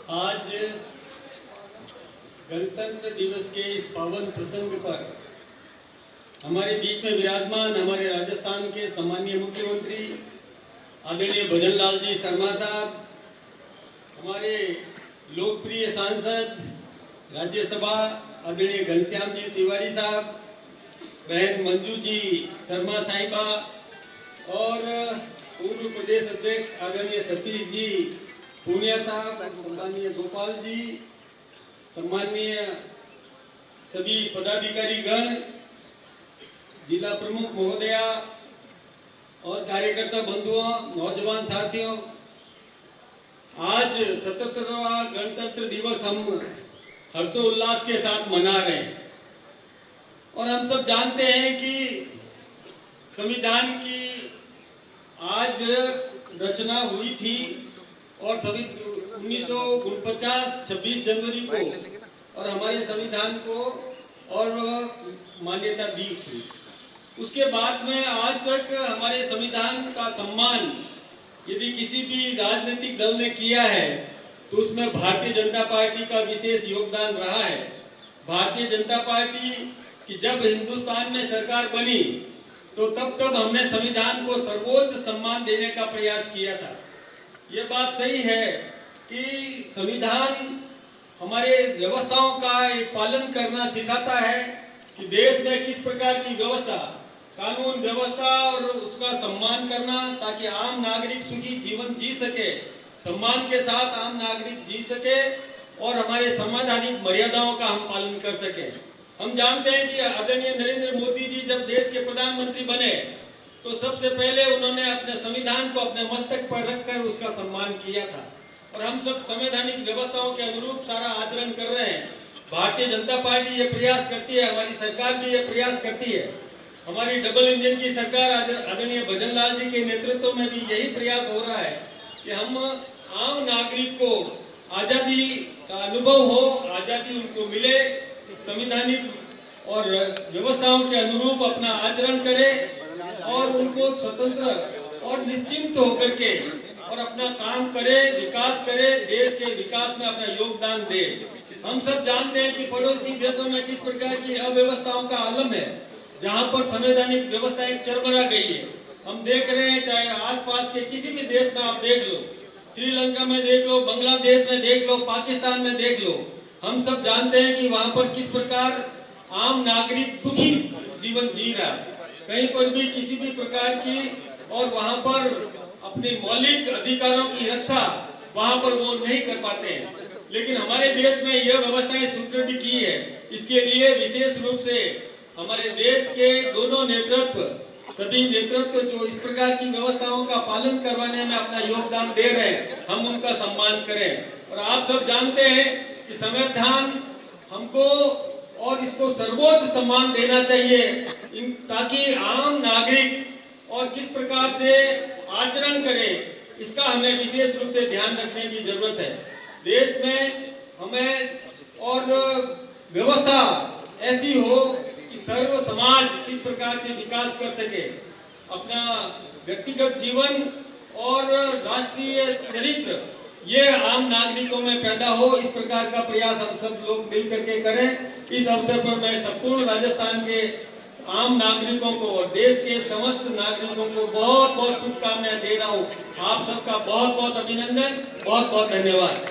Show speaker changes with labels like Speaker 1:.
Speaker 1: आज गणतंत्र दिवस के इस पावन प्रसंग पर हमारे बीच में विराजमान हमारे राजस्थान के सम्माननीय मुख्यमंत्री आदरणीय भजनलाल जी शर्मा साहब, हमारे लोकप्रिय सांसद राज्यसभा आदरणीय घनश्याम जी तिवारी साहब, बहन मंजू जी शर्मा साहिबा और पूर्व प्रदेश अध्यक्ष आदरणीय सतीश जी पूनिया साहब, सम्माननीय गोपाल जी, सम्माननीय सभी पदाधिकारी गण, जिला प्रमुख महोदया और कार्यकर्ता बंधुओं, नौजवान साथियों, आज 77वां गणतंत्र दिवस हम हर्षोल्लास के साथ मना रहे हैं। और हम सब जानते हैं कि संविधान की आज रचना हुई थी और 1949 26 जनवरी को और हमारे संविधान को और मान्यता दी थी। उसके बाद में आज तक हमारे संविधान का सम्मान यदि किसी भी राजनीतिक दल ने किया है तो उसमें भारतीय जनता पार्टी का विशेष योगदान रहा है। भारतीय जनता पार्टी की जब हिंदुस्तान में सरकार बनी तो तब हमने संविधान को सर्वोच्च सम्मान देने का प्रयास किया था। ये बात सही है कि संविधान हमारे व्यवस्थाओं का एक पालन करना सिखाता है कि देश में किस प्रकार की व्यवस्था, कानून व्यवस्था और उसका सम्मान करना, ताकि आम नागरिक सुखी जीवन जी सके, सम्मान के साथ आम नागरिक जी सके और हमारे संवैधानिक मर्यादाओं का हम पालन कर सके। हम जानते हैं कि आदरणीय नरेंद्र मोदी जी जब देश के प्रधानमंत्री बने तो सबसे पहले उन्होंने अपने संविधान को अपने मस्तक पर रखकर उसका सम्मान किया था और हम सब संवैधानिक व्यवस्थाओं के अनुरूप सारा आचरण कर रहे हैं। भारतीय जनता पार्टी ये प्रयास करती है, हमारी सरकार भी ये प्रयास करती है। हमारी डबल इंजन की सरकार आदरणीय भजनलाल जी के नेतृत्व में भी यही प्रयास हो रहा है कि हम आम नागरिक को आजादी का अनुभव हो, आजादी उनको मिले, संवैधानिक और व्यवस्थाओं के अनुरूप अपना आचरण करे और उनको स्वतंत्र और निश्चिंत होकर के और अपना काम करे, विकास करे, देश के विकास में अपना योगदान दे। हम सब जानते हैं कि पड़ोसी देशों में किस प्रकार की अव्यवस्थाओं का आलम है, जहां पर संवैधानिक व्यवस्थाएं चरमरा गई है। हम देख रहे हैं, चाहे आसपास के किसी भी देश में आप देख लो, श्रीलंका में देख लो, बांग्लादेश में देख लो, पाकिस्तान में देख लो, हम सब जानते हैं कि वहां पर किस प्रकार आम नागरिक दुखी जीवन जी रहा है, कहीं पर भी किसी भी प्रकार की, और वहां पर अपने मौलिक अधिकारों की रक्षा वहां पर वो नहीं कर पाते हैं। लेकिन हमारे देश में यह व्यवस्थाएं सुदृढ़ की है। इसके लिए विशेष रूप से हमारे देश के दोनों नेतृत्व, सभी नेतृत्व जो इस प्रकार की व्यवस्थाओं का पालन करवाने में अपना योगदान दे रहे हैं, हम उनका सम्मान करें। और आप सब जानते हैं कि संविधान हमको और इसको सर्वोच्च सम्मान देना चाहिए, ताकि आम नागरिक और किस प्रकार से आचरण करे, इसका हमें विशेष रूप से ध्यान रखने की जरूरत है। देश में हमें और व्यवस्था ऐसी हो कि सर्व समाज किस प्रकार से विकास कर सके, अपना व्यक्तिगत जीवन और राष्ट्रीय चरित्र ये आम नागरिकों में पैदा हो, इस प्रकार का प्रयास हम सब लोग मिल करके करें। इस अवसर पर मैं संपूर्ण राजस्थान के आम नागरिकों को और देश के समस्त नागरिकों को बहुत बहुत शुभकामनाएं दे रहा हूं। आप सबका बहुत बहुत अभिनंदन, बहुत बहुत धन्यवाद।